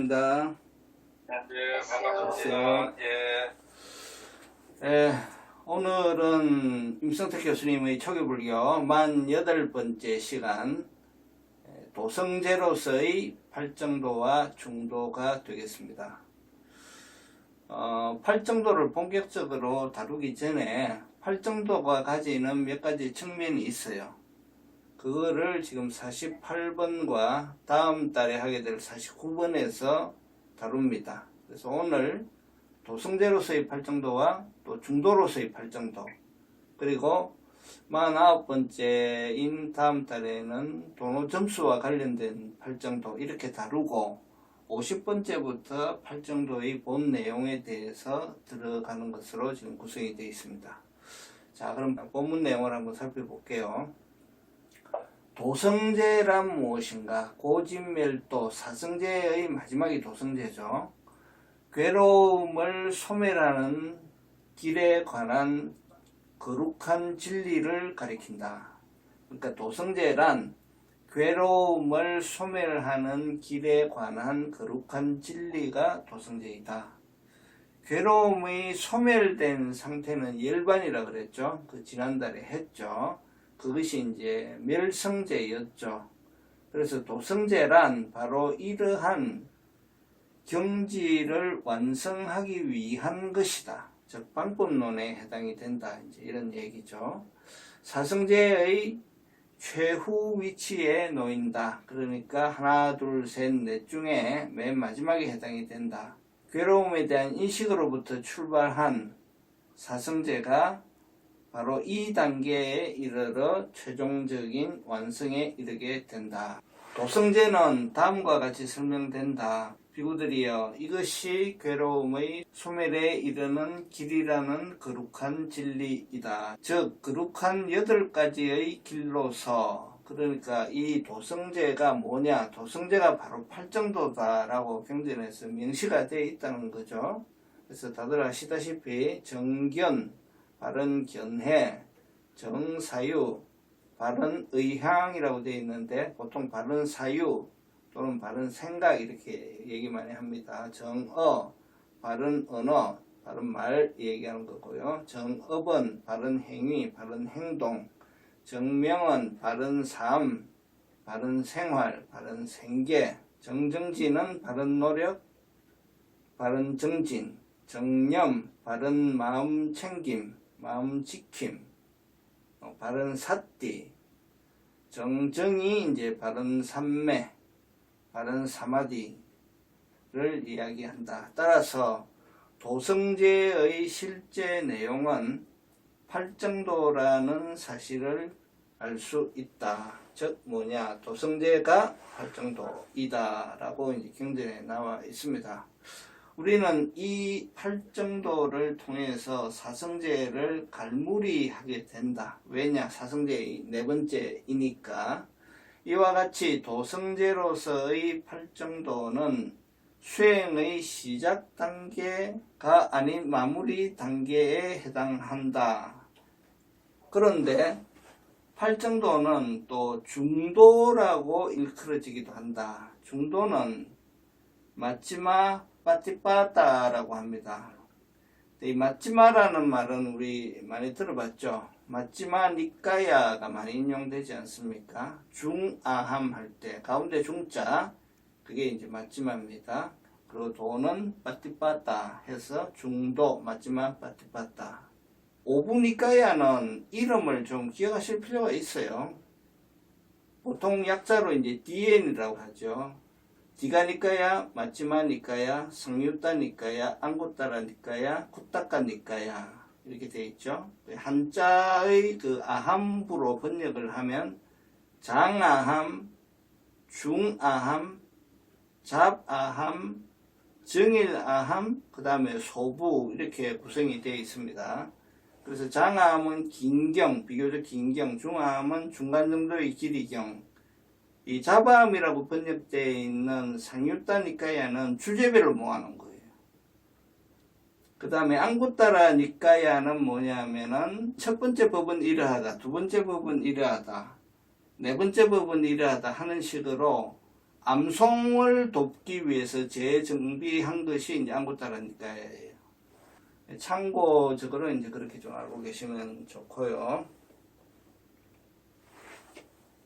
반갑습니다. 예, 반갑습니다. 안녕하세요. 예, 오늘은 임성택 교수님의 초기불교 48번째 시간 도성제로서의 팔정도와 중도가 되겠습니다. 팔정도를 본격적으로 다루기 전에 팔정도가 가지는 몇 가지 측면이 있어요. 그거를 지금 48번과 다음 달에 하게 될 49번에서 다룹니다. 그래서 오늘 도성제로서의 팔정도와 또 중도로서의 팔정도, 그리고 49번째인 다음 달에는 도노점수와 관련된 팔정도 이렇게 다루고 50번째부터 팔정도의 본 내용에 대해서 들어가는 것으로 지금 구성이 되어 있습니다. 자, 그럼 본문 내용을 한번 살펴볼게요. 도성제란 무엇인가? 고진멸도, 사성제의 마지막이 도성제죠. 괴로움을 소멸하는 길에 관한 거룩한 진리를 가리킨다. 그러니까 도성제란 괴로움을 소멸하는 길에 관한 거룩한 진리가 도성제이다. 괴로움이 소멸된 상태는 열반이라 그랬죠. 그 지난달에 했죠. 그것이 이제 멸성제였죠. 그래서 도성제란 바로 이러한 경지를 완성하기 위한 것이다. 즉 방법론에 해당이 된다. 이제 이런 얘기죠. 사성제의 최후 위치에 놓인다. 그러니까 하나, 둘, 셋, 넷 중에 맨 마지막에 해당이 된다. 괴로움에 대한 인식으로부터 출발한 사성제가 바로 이 단계에 이르러 최종적인 완성에 이르게 된다. 도성제는 다음과 같이 설명된다. 비구들이여, 이것이 괴로움의 소멸에 이르는 길이라는 거룩한 진리이다. 즉 거룩한 8가지의 길로서, 그러니까 이 도성제가 뭐냐, 도성제가 바로 팔정도다라고 경전에서 명시가 되어 있다는 거죠. 그래서 다들 아시다시피 정견, 바른 견해, 정사유, 바른 의향이라고 되어 있는데 보통 바른 사유 또는 바른 생각 이렇게 얘기 많이 합니다. 정어, 바른 언어, 바른 말 얘기하는 거고요. 정업은 바른 행위, 바른 행동, 정명은 바른 삶, 바른 생활, 바른 생계, 정정진은 바른 노력, 바른 정진, 정념, 바른 마음 챙김, 마음 지킴, 바른 사띠, 정정이 이제 바른 삼매, 바른 사마디를 이야기한다. 따라서 도성제의 실제 내용은 팔정도라는 사실을 알 수 있다. 즉 뭐냐, 도성제가 팔정도이다 라고 이제 경전에 나와 있습니다. 우리는 이 팔정도를 통해서 사성제를 갈무리하게 된다. 왜냐? 사성제의 4번째이니까. 이와 같이 도성제로서의 팔정도는 수행의 시작 단계가 아닌 마무리 단계에 해당한다. 그런데 팔정도는 또 중도라고 일컬어지기도 한다. 중도는 마지막 빠띠빠따라고 합니다. 이 마찌마라는 말은 우리 많이 들어봤죠. 마찌마 니까야가 많이 인용되지 않습니까? 중아함 할 때 가운데 중자, 그게 이제 마찌마입니다. 그리고 도는 빠띠빠따 해서 중도, 마찌마 빠띠빠따. 오부니까야는 이름을 좀 기억하실 필요가 있어요. 보통 약자로 이제 DN이라고 하죠. 디가니까야, 마찌마니까야, 성유따니까야, 안구따라니까야, 쿠따까니까야 이렇게 되어 있죠. 한자의 그 아함부로 번역을 하면 장아함, 중아함, 잡아함, 정일아함, 그 다음에 소부 이렇게 구성이 되어 있습니다. 그래서 장아함은 긴경, 비교적 긴경, 중아함은 중간 정도의 길이경, 이 자바함이라고 번역되어 있는 상유따니까야는 주제별로 모아놓은 거예요. 그 다음에 안구따라 니까야는 뭐냐면은 첫 번째 법은 이러하다, 두 번째 법은 이러하다, 네 번째 법은 이러하다 하는 식으로 암송을 돕기 위해서 재정비한 것이 이제 안구따라니까예요. 참고적으로 이제 그렇게 좀 알고 계시면 좋고요.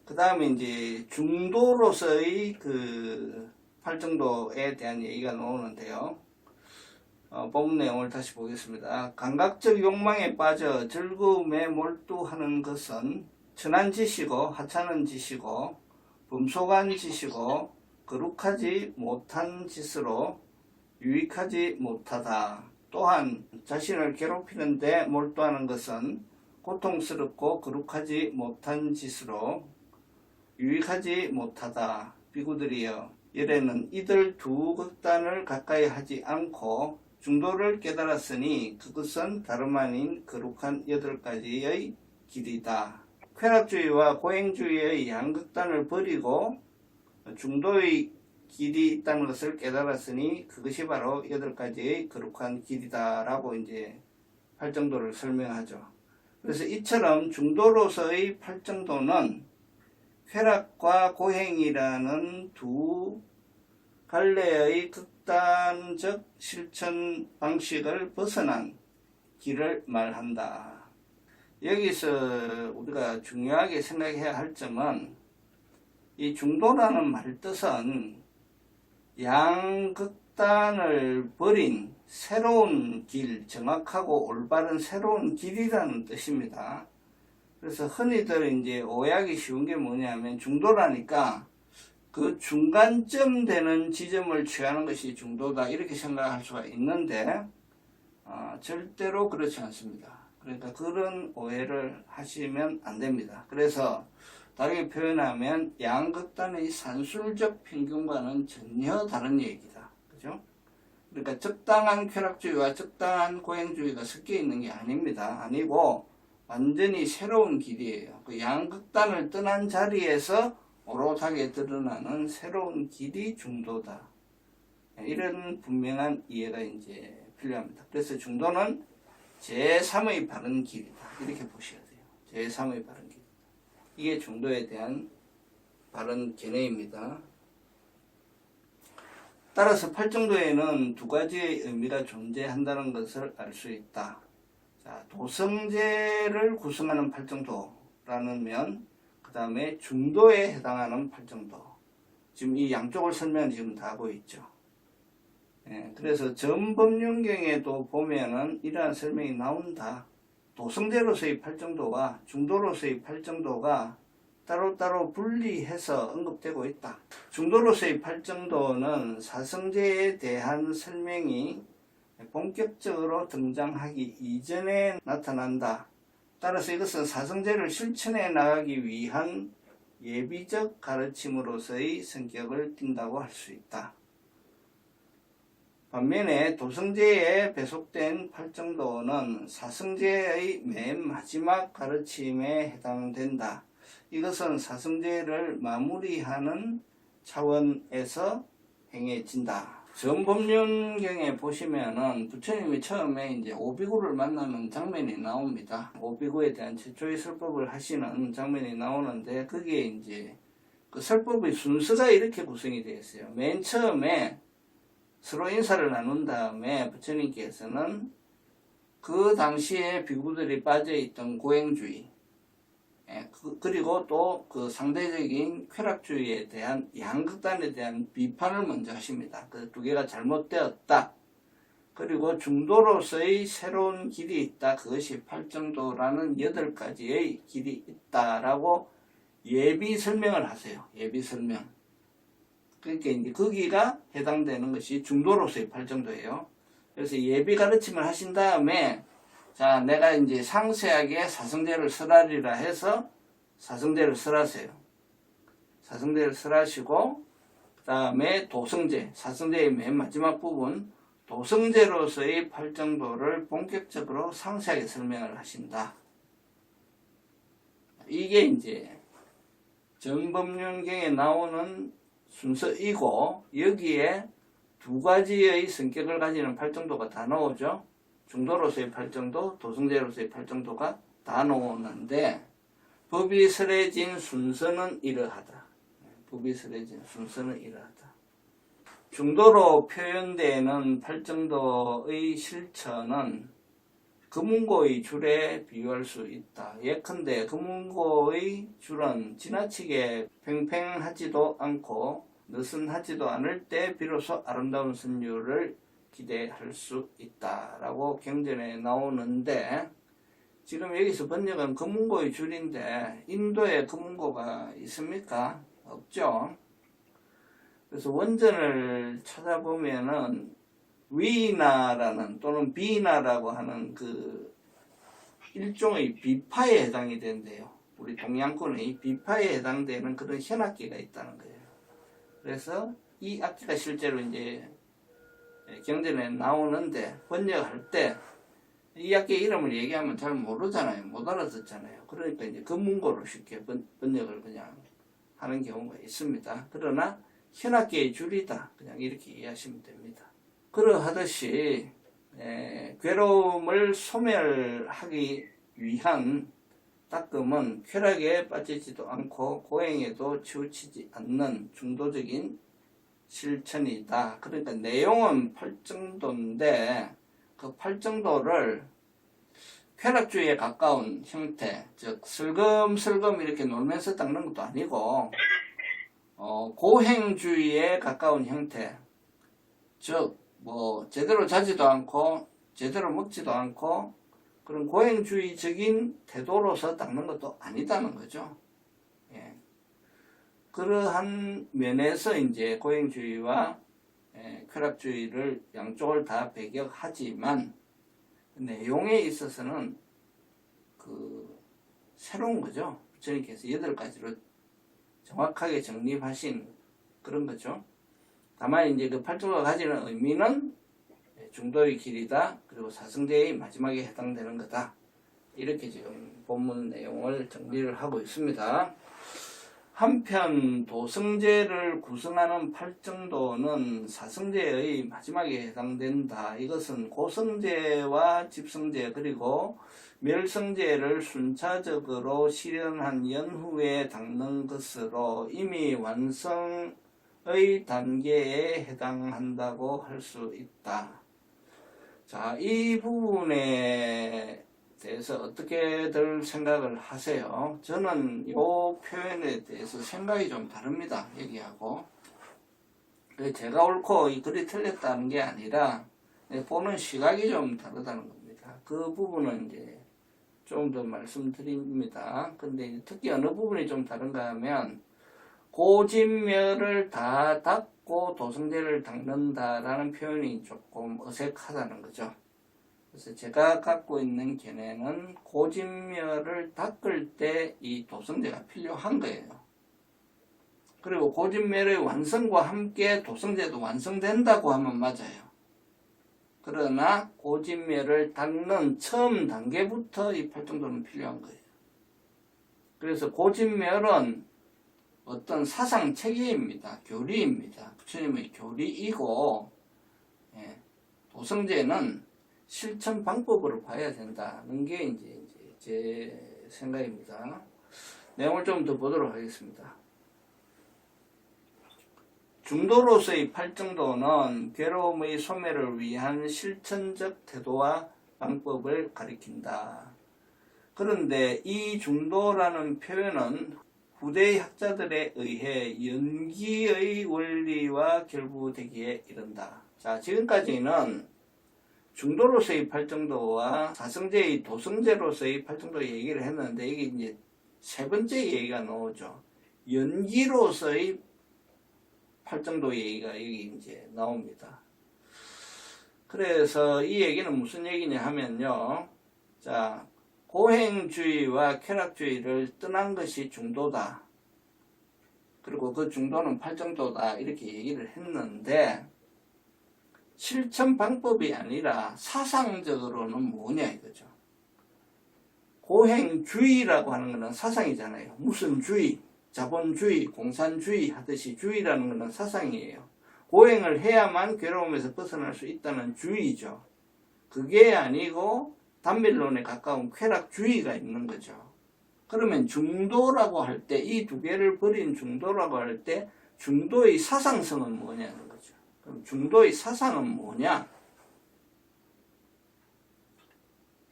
그 다음에 이제 중도로서의 그 팔정도에 대한 얘기가 나오는데요. 본문 내용을 다시 보겠습니다. 감각적 욕망에 빠져 즐거움에 몰두하는 것은 천한 짓이고 하찮은 짓이고 범속한 짓이고 거룩하지 못한 짓으로 유익하지 못하다. 또한 자신을 괴롭히는 데 몰두하는 것은 고통스럽고 거룩하지 못한 짓으로 유익하지 못하다. 비구들이여, 열에는 이들 두 극단을 가까이 하지 않고 중도를 깨달았으니 그것은 다름 아닌 거룩한 8가지의 길이다. 쾌락주의와 고행주의의 양극단을 버리고 중도의 길이 있다는 것을 깨달았으니 그것이 바로 8가지의 거룩한 길이다 라고 이제 팔정도를 설명하죠. 그래서 이처럼 중도로서의 팔정도는 쾌락과 고행이라는 두 갈래의 극단적 실천 방식을 벗어난 길을 말한다. 여기서 우리가 중요하게 생각해야 할 점은 이 중도라는 말 뜻은 양극단을 버린 새로운 길, 정확하고 올바른 새로운 길이라는 뜻입니다. 그래서 흔히들 이제 오해하기 쉬운 게 뭐냐면 중도라니까 그 중간점 되는 지점을 취하는 것이 중도다 이렇게 생각할 수가 있는데 절대로 그렇지 않습니다. 그러니까 그런 오해를 하시면 안 됩니다. 그래서 다르게 표현하면 양극단의 산술적 평균과는 전혀 다른 얘기다. 그죠? 그러니까 적당한 쾌락주의와 적당한 고행주의가 섞여 있는 게 아닙니다. 아니고 완전히 새로운 길이에요. 그 양극단을 떠난 자리에서 오롯하게 드러나는 새로운 길이 중도다. 이런 분명한 이해가 이제 필요합니다. 그래서 중도는 제3의 바른 길이다. 이렇게 보셔야 돼요. 제3의 바른 길. 이게 중도에 대한 바른 견해입니다. 따라서 팔정도에는 두 가지의 의미가 존재한다는 것을 알 수 있다. 자, 도성제를 구성하는 팔정도라는 면, 그 다음에 중도에 해당하는 팔정도. 지금 이 양쪽을 설명 지금 다 하고 있죠. 그래서 전법륜경에도 보면은 이러한 설명이 나온다. 도성제로서의 팔정도와 중도로서의 팔정도가 따로따로 분리해서 언급되고 있다. 중도로서의 팔정도는 사성제에 대한 설명이 본격적으로 등장하기 이전에 나타난다. 따라서 이것은 사성제를 실천해 나가기 위한 예비적 가르침으로서의 성격을 띈다고 할 수 있다. 반면에 도성제에 배속된 팔정도는 사성제의 맨 마지막 가르침에 해당된다. 이것은 사성제를 마무리하는 차원에서 행해진다. 전법륜경에 보시면은 부처님이 처음에 이제 오비구를 만나는 장면이 나옵니다. 오비구에 대한 최초의 설법을 하시는 장면이 나오는데 거기에 이제 그 설법의 순서가 이렇게 구성이 되어 있어요. 맨 처음에 서로 인사를 나눈 다음에 부처님께서는 그 당시에 비구들이 빠져있던 고행주의, 그리고 또 그 상대적인 쾌락주의에 대한 양극단에 대한 비판을 먼저 하십니다. 그 두 개가 잘못되었다. 그리고 중도로서의 새로운 길이 있다. 그것이 팔정도라는 8가지의 길이 있다라고 예비 설명을 하세요. 예비 설명. 그러니까 이제 거기가 해당되는 것이 중도로서의 팔정도예요. 그래서 예비 가르침을 하신 다음에 자, 내가 이제 상세하게 사성제를 설하리라 해서 사성제를 설하세요. 사성제를 설하시고 그 다음에 도성제, 사성제의 맨 마지막 부분 도성제로서의 팔정도를 본격적으로 상세하게 설명을 하신다. 이게 이제 전법륜경에 나오는 순서이고 여기에 두 가지의 성격을 가지는 팔정도가 다 나오죠. 중도로서의 팔정도, 도성제로서의 팔정도가 다 나오는데 법이 설해진 순서는 이러하다. 부비스러진 순서는 이러하다. 중도로 표현되는 팔정도의 실천은 금운고의 줄에 비유할 수 있다. 예컨대 금운고의 줄은 지나치게 팽팽하지도 않고 느슨하지도 않을 때 비로소 아름다운 선율을 기대할 수 있다라고 경전에 나오는데, 지금 여기서 번역은 금운고의 줄인데 인도에 금운고가 있습니까? 없죠. 그래서 원전을 찾아보면은 위나라는 또는 비나라고 하는 그 일종의 비파에 해당이 된대요. 우리 동양권의 비파에 해당되는 그런 현악기가 있다는 거예요. 그래서 이 악기가 실제로 이제 경전에 나오는데, 번역할 때 이 악기 이름을 얘기하면 잘 모르잖아요. 못 알아듣잖아요. 그러니까 이제 금문고로 쉽게 번역을 그냥 하는 경우가 있습니다. 그러나 현악기의 줄이다, 그냥 이렇게 이해하시면 됩니다. 그러하듯이 괴로움을 소멸하기 위한 닦음은 쾌락에 빠지지도 않고 고행에도 치우치지 않는 중도적인 실천이다. 그러니까 내용은 팔정도인데 그 팔정도를 쾌락주의에 가까운 형태, 즉 슬금슬금 이렇게 놀면서 닦는 것도 아니고 고행주의에 가까운 형태, 즉 뭐 제대로 자지도 않고 제대로 먹지도 않고 그런 고행주의적인 태도로서 닦는 것도 아니다는 거죠. 예. 그러한 면에서 이제 고행주의와 쾌락주의를 양쪽을 다 배격하지만 내용에 있어서는 그 새로운 거죠. 부처님께서 8가지로 정확하게 정립하신 그런 거죠. 다만 이제 그 팔조가 가지는 의미는 중도의 길이다, 그리고 사성제의 마지막에 해당되는 거다, 이렇게 지금 본문 내용을 정리를 하고 있습니다. 한편 도성제를 구성하는 팔정도는 사성제의 마지막에 해당된다. 이것은 고성제와 집성제 그리고 멸성제를 순차적으로 실현한 연후에 닦는 것으로 이미 완성의 단계에 해당한다고 할 수 있다. 자, 이 부분에 대해서 어떻게들 생각을 하세요? 저는 이 표현에 대해서 생각이 좀 다릅니다. 여기하고. 제가 옳고 이 글이 틀렸다는 게 아니라 보는 시각이 좀 다르다는 겁니다. 그 부분은 이제 좀 더 말씀드립니다. 근데 특히 어느 부분이 좀 다른가 하면 고진멸을 다 닦고 도성제를 닦는다라는 표현이 조금 어색하다는 거죠. 그래서 제가 갖고 있는 견해는 고진멸을 닦을 때 이 도성제가 필요한 거예요. 그리고 고진멸의 완성과 함께 도성제도 완성된다고 하면 맞아요. 그러나 고진멸을 닦는 처음 단계부터 이 팔정도는 필요한 거예요. 그래서 고진멸은 어떤 사상 체계입니다. 교리입니다. 부처님의 교리이고, 도성제는 실천 방법으로 봐야 된다는 게 이제 제 생각입니다. 내용을 좀 더 보도록 하겠습니다. 중도로서의 팔정도는 괴로움의 소멸을 위한 실천적 태도와 방법을 가리킨다. 그런데 이 중도라는 표현은 후대 학자들에 의해 연기의 원리와 결부되기에 이른다. 자, 지금까지는 중도로서의 팔정도와 사성제의 도성제로서의 팔정도 얘기를 했는데, 이게 이제 세 번째 얘기가 나오죠. 연기로서의 팔정도 얘기가 여기 이제 나옵니다. 그래서 이 얘기는 무슨 얘기냐 하면요. 자, 고행주의와 쾌락주의를 떠난 것이 중도다. 그리고 그 중도는 팔정도다. 이렇게 얘기를 했는데, 실천 방법이 아니라 사상적으로는 뭐냐 이거죠. 고행주의라고 하는 것은 사상이잖아요. 무슨 주의, 자본주의, 공산주의 하듯이 주의라는 것은 사상이에요. 고행을 해야만 괴로움에서 벗어날 수 있다는 주의죠. 그게 아니고 단밀론에 가까운 쾌락주의가 있는 거죠. 그러면 중도라고 할 때, 이 두 개를 버린 중도라고 할 때 중도의 사상성은 뭐냐는 거죠. 그럼 중도의 사상은 뭐냐?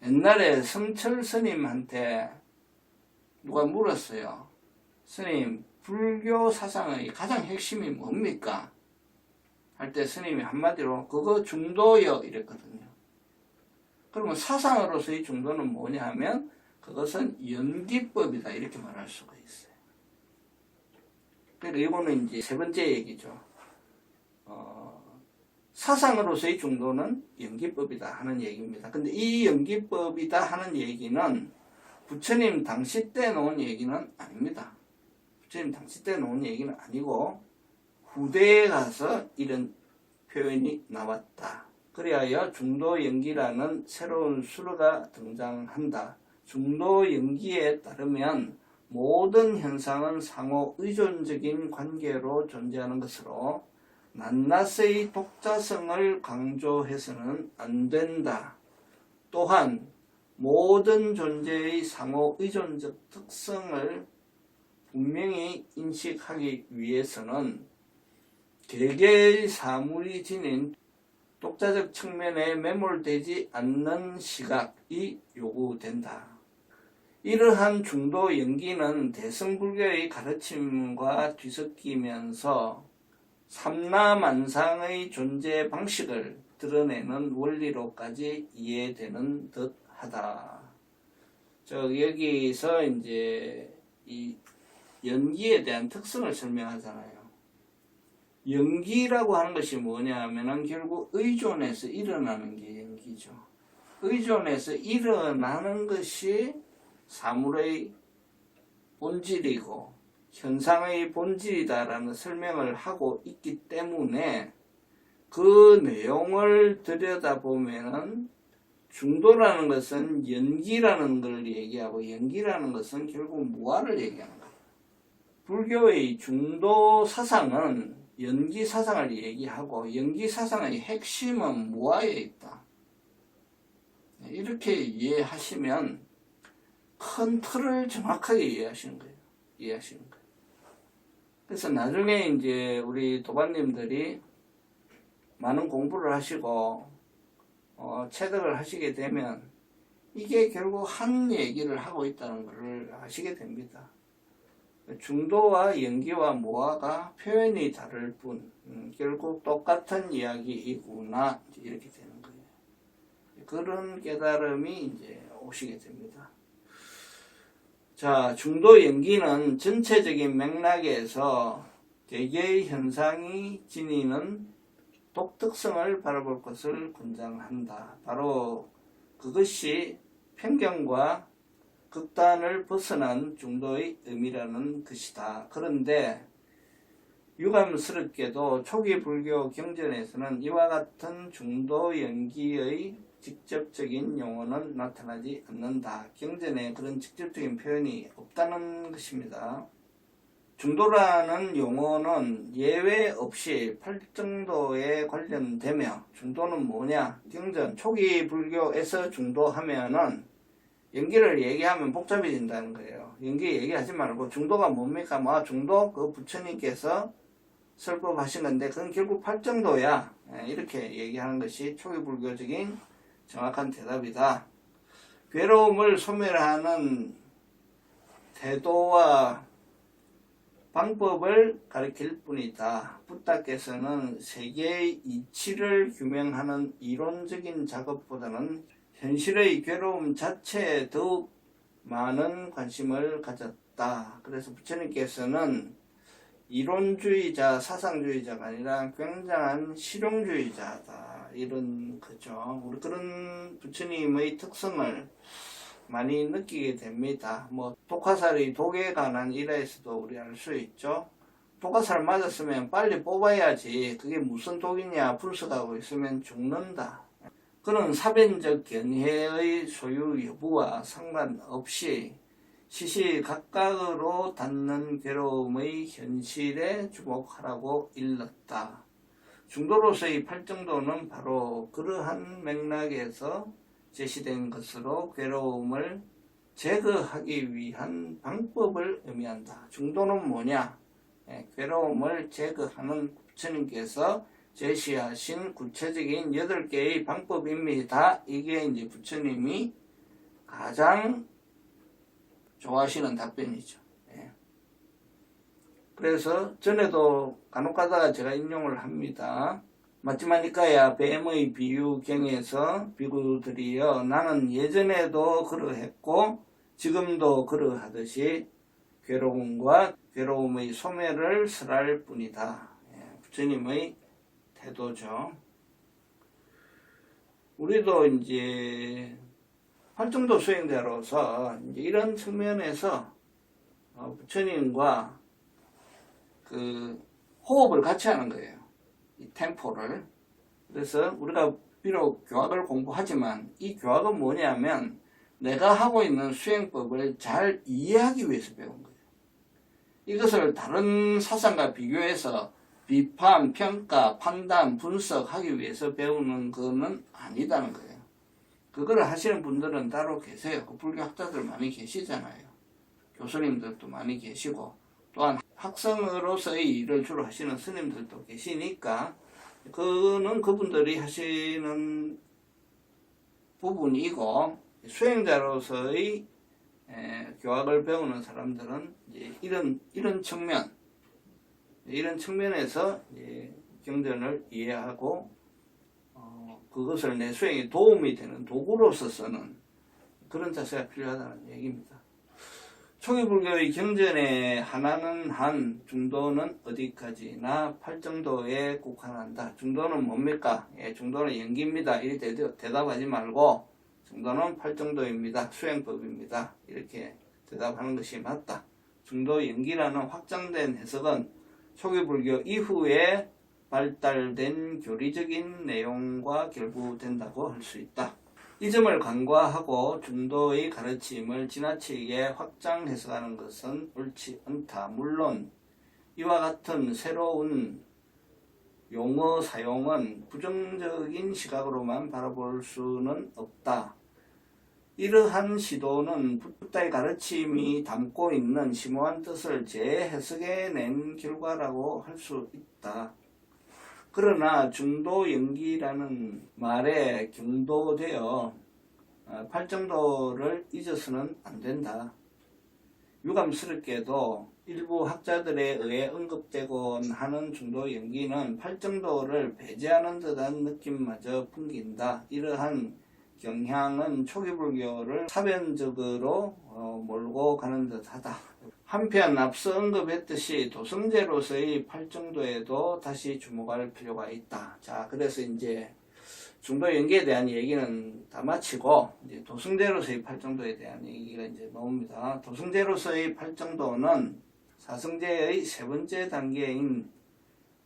옛날에 성철 스님한테 누가 물었어요. 스님, 불교 사상의 가장 핵심이 뭡니까? 할 때 스님이 한마디로 그거 중도요 이랬거든요. 그러면 사상으로서의 중도는 뭐냐 하면 그것은 연기법이다 이렇게 말할 수가 있어요. 그러니까 이거는 이제 세 번째 얘기죠. 사상으로서의 중도는 연기법이다 하는 얘기입니다. 근데 이 연기법이다 하는 얘기는 부처님 당시 때 놓은 얘기는 아닙니다. 부처님 당시 때 놓은 얘기는 아니고 후대에 가서 이런 표현이 나왔다. 그리하여 중도연기라는 새로운 수로가 등장한다. 중도연기에 따르면 모든 현상은 상호 의존적인 관계로 존재하는 것으로 낱낱의 독자성을 강조해서는 안 된다. 또한 모든 존재의 상호 의존적 특성을 분명히 인식하기 위해서는 개개의 사물이 지닌 독자적 측면에 매몰되지 않는 시각이 요구된다. 이러한 중도 연기는 대승불교의 가르침과 뒤섞이면서 삼라만상의 존재 방식을 드러내는 원리로까지 이해되는 듯하다. 여기서 이제 이 연기에 대한 특성을 설명하잖아요. 연기라고 하는 것이 뭐냐 하면은 결국 의존해서 일어나는 게 연기죠. 의존해서 일어나는 것이 사물의 본질이고 현상의 본질이다라는 설명을 하고 있기 때문에 그 내용을 들여다보면은 중도라는 것은 연기라는 걸 얘기하고 연기라는 것은 결국 무아를 얘기하는 거예요. 불교의 중도 사상은 연기 사상을 얘기하고 연기 사상의 핵심은 무아에 있다. 이렇게 이해하시면 큰 틀을 정확하게 이해하시는 거예요. 그래서 나중에 이제 우리 도반님들이 많은 공부를 하시고 체득을 하시게 되면 이게 결국 한 얘기를 하고 있다는 것을 아시게 됩니다. 중도와 연기와 무아가 표현이 다를 뿐 결국 똑같은 이야기이구나 이렇게 되는 거예요. 그런 깨달음이 이제 오시게 됩니다. 자, 중도 연기는 전체적인 맥락에서 개개의 현상이 지니는 독특성을 바라볼 것을 권장한다. 바로 그것이 편견과 극단을 벗어난 중도의 의미라는 것이다. 그런데 유감스럽게도 초기 불교 경전에서는 이와 같은 중도 연기의 직접적인 용어는 나타나지 않는다. 경전에 그런 직접적인 표현이 없다는 것입니다. 중도라는 용어는 예외 없이 팔정도에 관련되며 중도는 뭐냐? 경전 초기 불교에서 중도하면은 연기를 얘기하면 복잡해진다는 거예요. 연기 얘기하지 말고 중도가 뭡니까? 중도 그 부처님께서 설법하신 건데 그건 결국 팔정도야. 이렇게 얘기하는 것이 초기 불교적인 정확한 대답이다. 괴로움을 소멸하는 태도와 방법을 가리킬 뿐이다. 붓다께서는 세계의 이치를 규명하는 이론적인 작업보다는 현실의 괴로움 자체에 더욱 많은 관심을 가졌다. 그래서 부처님께서는 이론주의자, 사상주의자가 아니라 굉장한 실용주의자다. 이런 거죠. 우리 그런 부처님의 특성을 많이 느끼게 됩니다. 독화살이 독에 관한 일화에서도 우리 알 수 있죠. 독화살 맞았으면 빨리 뽑아야지. 그게 무슨 독이냐 불석하고 있으면 죽는다. 그런 사변적 견해의 소유 여부와 상관없이 시시각각으로 닿는 괴로움의 현실에 주목하라고 일렀다. 중도로서의 팔정도는 바로 그러한 맥락에서 제시된 것으로 괴로움을 제거하기 위한 방법을 의미한다. 중도는 뭐냐? 괴로움을 제거하는 부처님께서 제시하신 구체적인 8개의 방법입니다. 이게 이제 부처님이 가장 좋아하시는 답변이죠. 그래서 전에도 간혹 가다가 제가 인용을 합니다. 맞지마니까야 뱀의 비유경에서 비구들이여 나는 예전에도 그러했고 지금도 그러하듯이 괴로움과 괴로움의 소멸을 설할 뿐이다. 부처님의 태도죠. 우리도 이제 활정도 수행자로서 이제 이런 측면에서 부처님과 그 호흡을 같이 하는 거예요. 이 템포를. 그래서 우리가 비록 교학을 공부하지만 이 교학은 뭐냐면 내가 하고 있는 수행법을 잘 이해하기 위해서 배운 거예요. 이것을 다른 사상과 비교해서 비판, 평가, 판단, 분석하기 위해서 배우는 거는 아니다는 거예요. 그거를 하시는 분들은 따로 계세요. 그 불교 학자들 많이 계시잖아요. 교수님들도 많이 계시고 또한 학생으로서의 일을 주로 하시는 스님들도 계시니까 그는 그분들이 하시는 부분이고 수행자로서의 교학을 배우는 사람들은 이제 이런 측면에서 이제 경전을 이해하고 그것을 내 수행에 도움이 되는 도구로서 쓰는 그런 자세가 필요하다는 얘기입니다. 초기 불교의 경전에 하나는 한, 중도는 어디까지나 팔정도에 국한한다. 중도는 뭡니까? 중도는 연기입니다. 이렇게 대답하지 말고 중도는 팔정도입니다. 수행법입니다. 이렇게 대답하는 것이 맞다. 중도 연기라는 확장된 해석은 초기 불교 이후에 발달된 교리적인 내용과 결부된다고 할 수 있다. 이 점을 간과하고 중도의 가르침을 지나치게 확장 해석하는 것은 옳지 않다. 물론 이와 같은 새로운 용어 사용은 부정적인 시각으로만 바라볼 수는 없다. 이러한 시도는 붓다의 가르침이 담고 있는 심오한 뜻을 재해석해낸 결과라고 할 수 있다. 그러나 중도연기라는 말에 경도되어 팔정도를 잊어서는 안 된다. 유감스럽게도 일부 학자들에 의해 언급되곤 하는 중도연기는 팔정도를 배제하는 듯한 느낌마저 풍긴다. 이러한 경향은 초기 불교를 사변적으로 몰고 가는 듯하다. 한편 앞서 언급했듯이 도성제로서의 팔정도에도 다시 주목할 필요가 있다. 자, 그래서 이제 중도 연계에 대한 얘기는 다 마치고 이제 도성제로서의 팔정도에 대한 얘기가 이제 나옵니다. 도성제로서의 팔정도는 사성제의 세 번째 단계인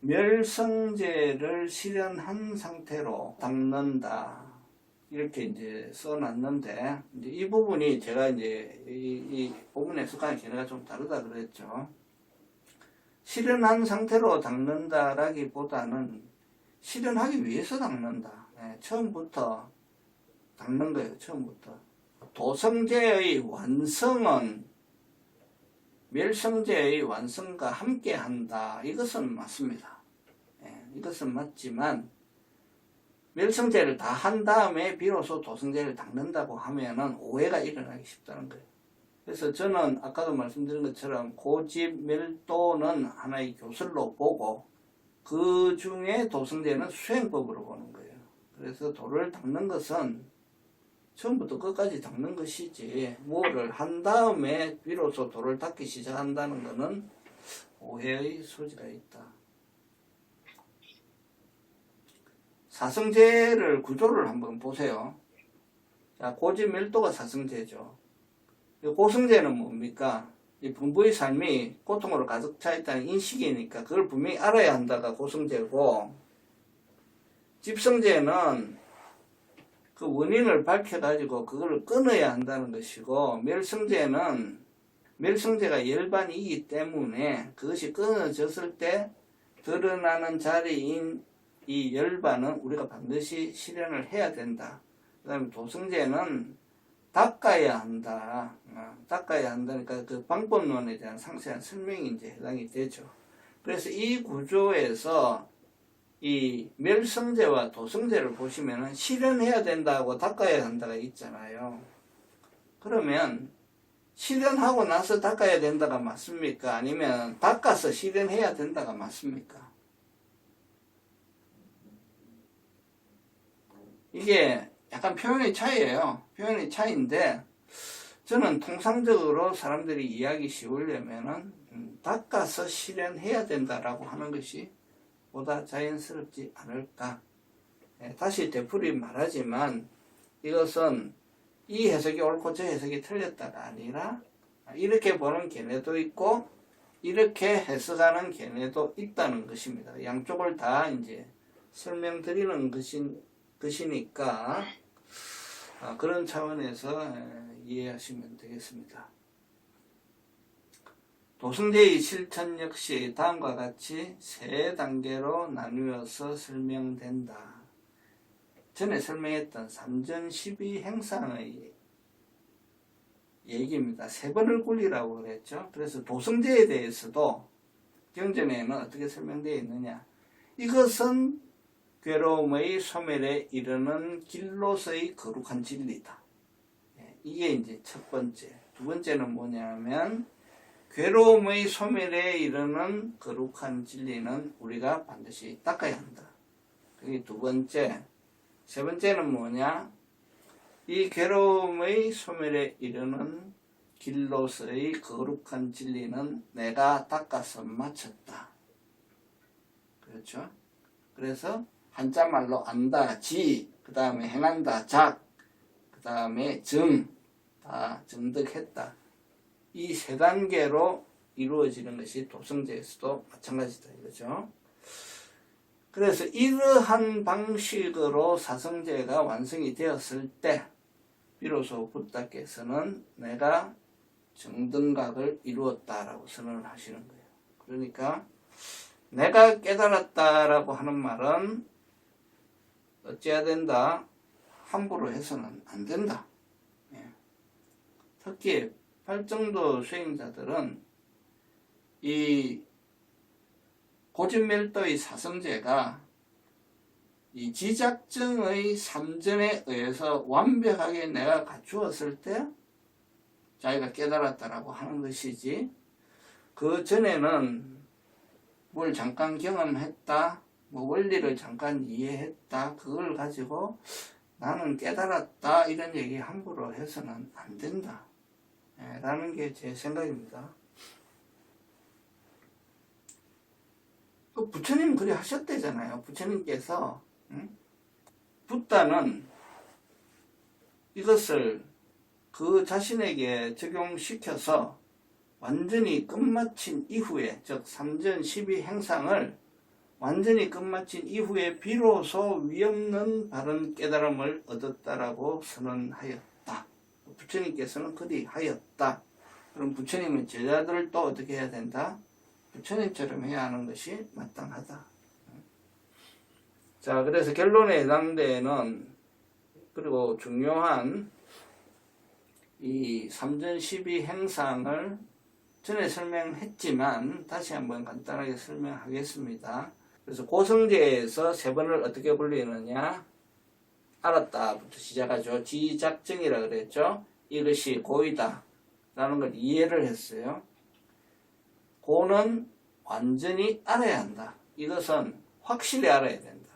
멸성제를 실현한 상태로 닦는다. 이렇게 이제 써놨는데, 이제 이 부분이 제가 이제 이 부분의 해석하는 견해가 좀 다르다 그랬죠. 실현한 상태로 닦는다라기보다는 실현하기 위해서 닦는다. 처음부터 닦는 거예요, 처음부터. 도성제의 완성은 멸성제의 완성과 함께 한다. 이것은 맞습니다. 이것은 맞지만, 멸성제를 다 한 다음에 비로소 도성제를 닦는다고 하면은 오해가 일어나기 쉽다는 거예요. 그래서 저는 아까도 말씀드린 것처럼 고집 멸도는 하나의 교설로 보고 그 중에 도성제는 수행법으로 보는 거예요. 그래서 도를 닦는 것은 처음부터 끝까지 닦는 것이지 뭐를 한 다음에 비로소 도를 닦기 시작한다는 것은 오해의 소지가 있다. 사성제를 구조를 한번 보세요. 자, 고집멸도가 사성제죠. 고성제는 뭡니까? 이 분부의 삶이 고통으로 가득 차 있다는 인식이니까 그걸 분명히 알아야 한다가 고성제고, 집성제는 그 원인을 밝혀가지고 그걸 끊어야 한다는 것이고, 멸성제가 열반이기 때문에 그것이 끊어졌을 때 드러나는 자리인 이 열반은 우리가 반드시 실현을 해야 된다. 그 다음에 도성제는 닦아야 한다. 닦아야 한다니까 그 방법론에 대한 상세한 설명이 이제 해당이 되죠. 그래서 이 구조에서 이 멸성제와 도성제를 보시면은 실현해야 된다고 닦아야 한다가 있잖아요. 그러면 실현하고 나서 닦아야 된다가 맞습니까? 아니면 닦아서 실현해야 된다가 맞습니까? 이게 약간 표현의 차이예요. 표현의 차이인데 저는 통상적으로 사람들이 이해하기 쉬우려면은 닦아서 실현해야 된다라고 하는 것이 보다 자연스럽지 않을까. 다시 되풀이 말하지만 이것은 이 해석이 옳고 저 해석이 틀렸다가 아니라 이렇게 보는 견해도 있고 이렇게 해석하는 견해도 있다는 것입니다. 양쪽을 다 이제 설명드리는 것이니까 그런 차원에서 이해하시면 되겠습니다. 도성제의 실천 역시 다음과 같이 세 단계로 나누어서 설명된다. 전에 설명했던 삼전12 행상의 얘기입니다. 세 번을 굴리라고 그랬죠. 그래서 도성제에 대해서도 경전에는 어떻게 설명되어 있느냐. 이것은 괴로움의 소멸에 이르는 길로서의 거룩한 진리다. 이게 이제 첫 번째. 두 번째는 뭐냐면 괴로움의 소멸에 이르는 거룩한 진리는 우리가 반드시 닦아야 한다. 그게 두 번째. 세 번째는 뭐냐? 이 괴로움의 소멸에 이르는 길로서의 거룩한 진리는 내가 닦아서 마쳤다. 그렇죠? 그래서 한자말로 안다, 지, 그 다음에 행한다, 작, 그 다음에 정, 다 정득했다. 이 세 단계로 이루어지는 것이 도성제에서도 마찬가지다 이거죠. 그래서 이러한 방식으로 사성제가 완성이 되었을 때 비로소 붓다께서는 내가 정등각을 이루었다라고 선언을 하시는 거예요. 그러니까 내가 깨달았다라고 하는 말은 어찌해야 된다? 함부로 해서는 안 된다. 특히 팔정도 수행자들은 이 고진멸도의 사성제가 이 지작정의 삼전에 의해서 완벽하게 내가 갖추었을 때 자기가 깨달았다라고 하는 것이지, 그 전에는 뭘 잠깐 경험했다, 뭐 원리를 잠깐 이해했다, 그걸 가지고 나는 깨달았다 이런 얘기 함부로 해서는 안 된다 라는 게 제 생각입니다. 부처님 그리 하셨대잖아요. 부처님께서 붓다는 이것을 그 자신에게 적용시켜서 완전히 끝마친 이후에, 즉 삼전 12 행상을 완전히 끝마친 이후에 비로소 위없는 바른 깨달음을 얻었다라고 선언하였다. 부처님께서는 그리 하였다. 그럼 부처님은 제자들도 어떻게 해야 된다? 부처님처럼 해야 하는 것이 마땅하다. 자, 그래서 결론에 해당되는, 그리고 중요한 이 삼전 12 행상을 전에 설명했지만 다시 한번 간단하게 설명하겠습니다. 그래서 고성제에서 세 번을 어떻게 불리느냐? 알았다부터 시작하죠. 지작정이라 그랬죠. 이것이 고이다 라는 걸 이해를 했어요. 고는 완전히 알아야 한다. 이것은 확실히 알아야 된다.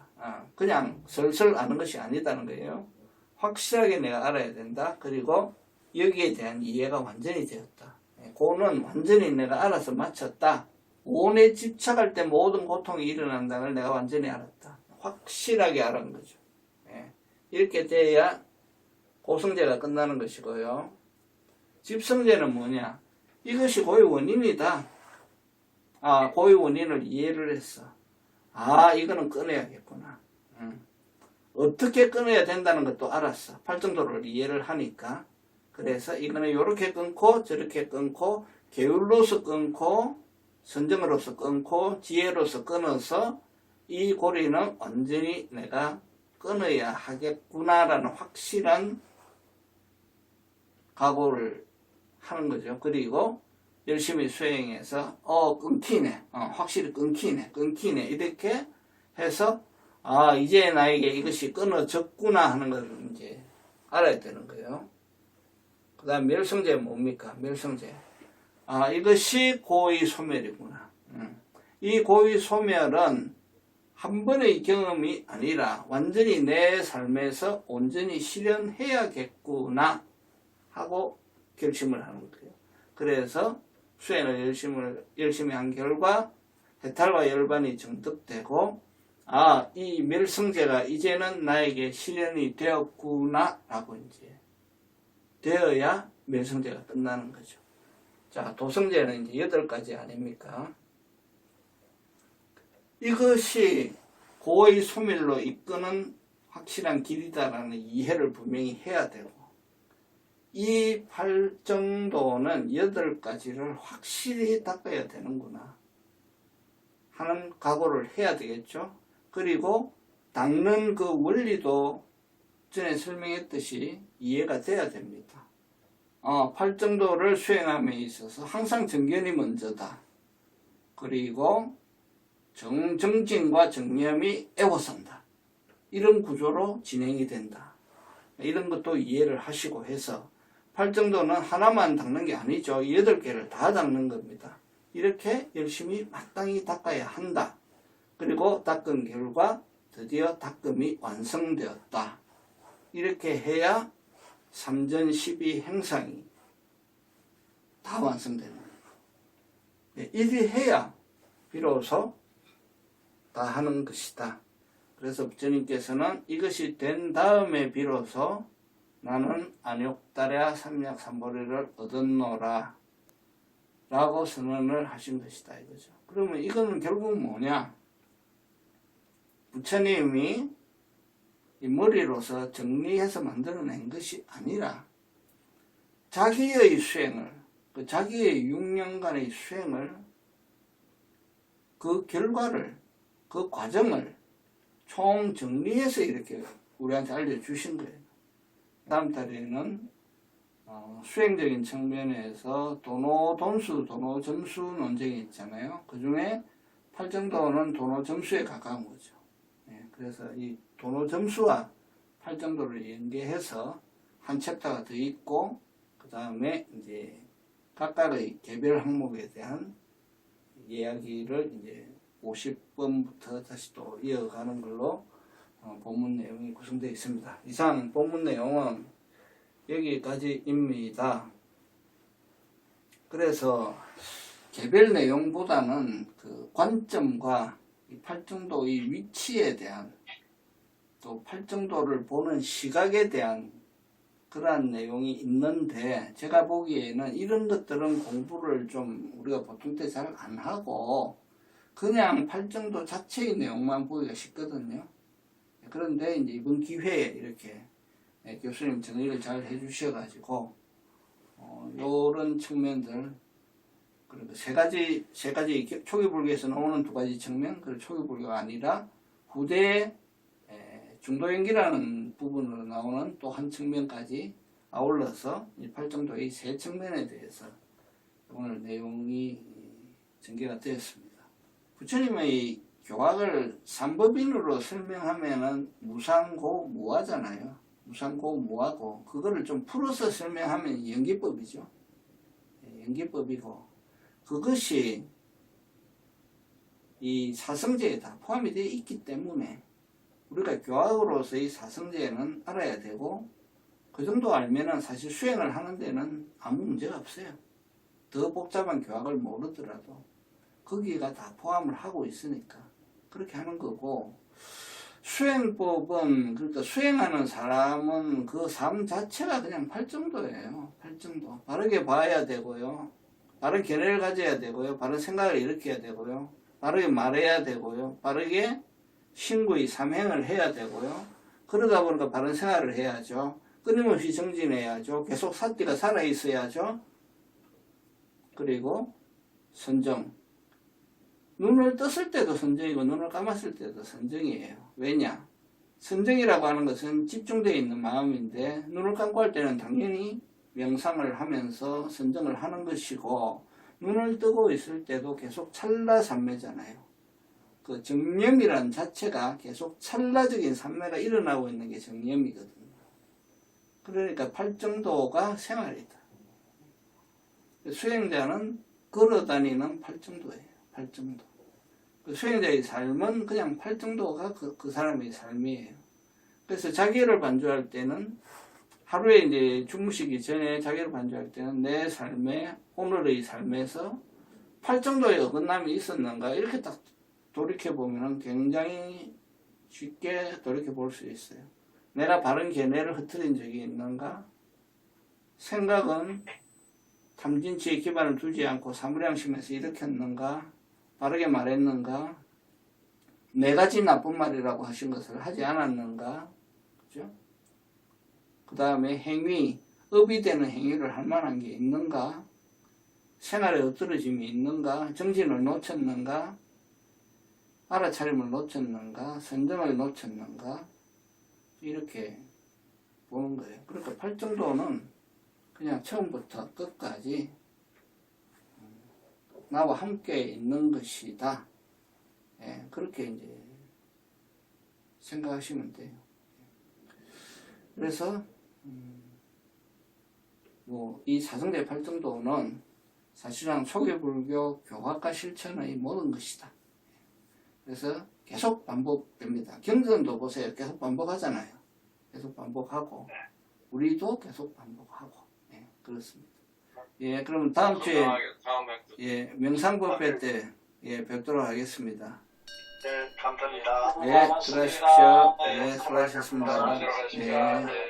그냥 슬슬 아는 것이 아니다는 거예요. 확실하게 내가 알아야 된다. 그리고 여기에 대한 이해가 완전히 되었다. 고는 완전히 내가 알아서 마쳤다. 오에 집착할 때 모든 고통이 일어난다는 걸 내가 완전히 알았다. 확실하게 알은 거죠. 이렇게 돼야 고성제가 끝나는 것이고요. 집성제는 뭐냐? 이것이 고의 원인이다. 고의 원인을 이해를 했어. 이거는 끊어야겠구나. 어떻게 끊어야 된다는 것도 알았어. 팔정도를 이해를 하니까. 그래서 이거는 이렇게 끊고 저렇게 끊고 계율로서 끊고 선정으로서 끊고 지혜로서 끊어서 이 고리는 완전히 내가 끊어야 하겠구나라는 확실한 각오를 하는 거죠. 그리고 열심히 수행해서 끊기네, 확실히 끊기네 이렇게 해서 이제 나에게 이것이 끊어졌구나 하는 걸 이제 알아야 되는 거예요. 그 다음 멸성제 뭡니까? 멸성제. 이것이 고의 소멸이구나. 이 고의 소멸은 한 번의 경험이 아니라 완전히 내 삶에서 온전히 실현해야겠구나 하고 결심을 하는 거예요. 그래서 수행을 열심히 한 결과 해탈과 열반이 정득되고 이 멸성제가 이제는 나에게 실현이 되었구나 라고 이제 되어야 멸성제가 끝나는 거죠. 자, 도성제는 이제 8가지 아닙니까? 이것이 고의 소멸로 이끄는 확실한 길이다라는 이해를 분명히 해야 되고, 이 팔정도는 8가지를 확실히 닦아야 되는구나 하는 각오를 해야 되겠죠. 그리고 닦는 그 원리도 전에 설명했듯이 이해가 돼야 됩니다. 팔정도를 수행함에 있어서 항상 정견이 먼저다. 그리고 정진과 정념이 애워선다. 이런 구조로 진행이 된다. 이런 것도 이해를 하시고 해서 팔정도는 하나만 닦는 게 아니죠. 8개를 다 닦는 겁니다. 이렇게 열심히 마땅히 닦아야 한다. 그리고 닦은 결과 드디어 닦음이 완성되었다. 이렇게 해야 삼전 12 행상이 다 완성되는 거예요. 이렇게 해야 비로소 다 하는 것이다. 그래서 부처님께서는 이것이 된 다음에 비로소 나는 안욕다랴 삼약삼보리를 얻었노라 라고 선언을 하신 것이다 이거죠. 그러면 이거는 결국은 뭐냐? 부처님이 이 머리로서 정리해서 만들어낸 것이 아니라 자기의 수행을, 그 자기의 6년간의 수행을, 그 결과를, 그 과정을 총 정리해서 이렇게 우리한테 알려주신 거예요. 다음 달에는 수행적인 측면에서 도노-돈수, 도노-점수 논쟁이 있잖아요. 그 중에 팔정도는 도노-점수에 가까운 거죠. 그래서 이 도노-점수와 팔정도를 연계해서 한 챕터가 더 있고, 그 다음에 이제 각각의 개별 항목에 대한 이야기를 이제 50번부터 다시 또 이어가는 걸로 본문 내용이 구성되어 있습니다. 이상 본문 내용은 여기까지입니다. 그래서 개별 내용보다는 그 관점과 이 팔정도의 위치에 대한, 또 팔정도를 보는 시각에 대한 그러한 내용이 있는데, 제가 보기에는 이런 것들은 공부를 좀 우리가 보통 때 잘 안 하고 그냥 팔정도 자체의 내용만 보기가 쉽거든요. 그런데 이제 이번 기회에 이렇게 교수님 정리를 잘 해주셔가지고 요런 측면들, 그리고 세 가지 초기불교에서 나오는 2가지 측면, 그리고 초기불교가 아니라 후대에 중도연기라는 부분으로 나오는 또 한 측면까지 아울러서 이 팔정도의 3측면에 대해서 오늘 내용이 전개가 되었습니다. 부처님의 교학을 삼법인으로 설명하면은 무상고 무하잖아요. 무상고 무하고, 그거를 좀 풀어서 설명하면 연기법이죠. 연기법이고, 그것이 이 사성제에 다 포함이 되어 있기 때문에 우리가 교학으로서의 사성제는 알아야 되고, 그 정도 알면은 사실 수행을 하는 데는 아무 문제가 없어요. 더 복잡한 교학을 모르더라도 거기가 다 포함을 하고 있으니까 그렇게 하는 거고, 수행법은, 그러니까 수행하는 사람은 그 삶 자체가 그냥 팔정도예요. 팔정도. 바르게 봐야 되고요. 바른 견해를 가져야 되고요. 바른 생각을 일으켜야 되고요. 바르게 말해야 되고요. 바르게 신구의 삼행을 해야 되고요. 그러다 보니까 바른 생활을 해야죠. 끊임없이 정진해야죠. 계속 사띠가 살아있어야죠. 그리고 선정. 눈을 떴을 때도 선정이고 눈을 감았을 때도 선정이에요. 왜냐? 선정이라고 하는 것은 집중되어 있는 마음인데, 눈을 감고 할 때는 당연히 명상을 하면서 선정을 하는 것이고, 눈을 뜨고 있을 때도 계속 찰나산매잖아요. 그 정념이란 자체가 계속 찰나적인 산매가 일어나고 있는 게 정념이거든요. 그러니까 팔정도가 생활이다. 수행자는 걸어다니는 팔정도예요. 팔정도. 그 수행자의 삶은 그냥 팔정도가 그 사람의 삶이에요. 그래서 자기를 반주할 때는 하루에 이제 주무시기 전에 자기를 반주할 때는 내 삶에, 오늘의 삶에서 팔정도의 어긋남이 있었는가 이렇게 딱 돌이켜보면 굉장히 쉽게 돌이켜볼 수 있어요. 내가 바른 견해를 흐트린 적이 있는가? 생각은 탐진치에 기반을 두지 않고 사무량심에서 일으켰는가? 바르게 말했는가? 네 가지 나쁜 말이라고 하신 것을 하지 않았는가? 그죠? 그 다음에 행위, 업이 되는 행위를 할 만한 게 있는가? 생활에 엎드러짐이 있는가? 정신을 놓쳤는가? 알아차림을 놓쳤는가? 선정을 놓쳤는가? 이렇게 보는 거예요. 그러니까 팔정도는 그냥 처음부터 끝까지 나와 함께 있는 것이다. 예, 그렇게 이제 생각하시면 돼요. 그래서 뭐 이 사성제 팔정도는 사실상 소개불교 교학과 실천의 모든 것이다. 그래서 계속 반복됩니다. 경전도 보세요. 계속 반복하잖아요. 계속 반복하고 우리도 계속 반복하고. 예, 그렇습니다. 예, 그럼 다음 주에 예, 명상법회 때 예, 뵙도록 하겠습니다. 네, 감사합니다. 예, 들어가십시오. 예, 수고하셨습니다. 예.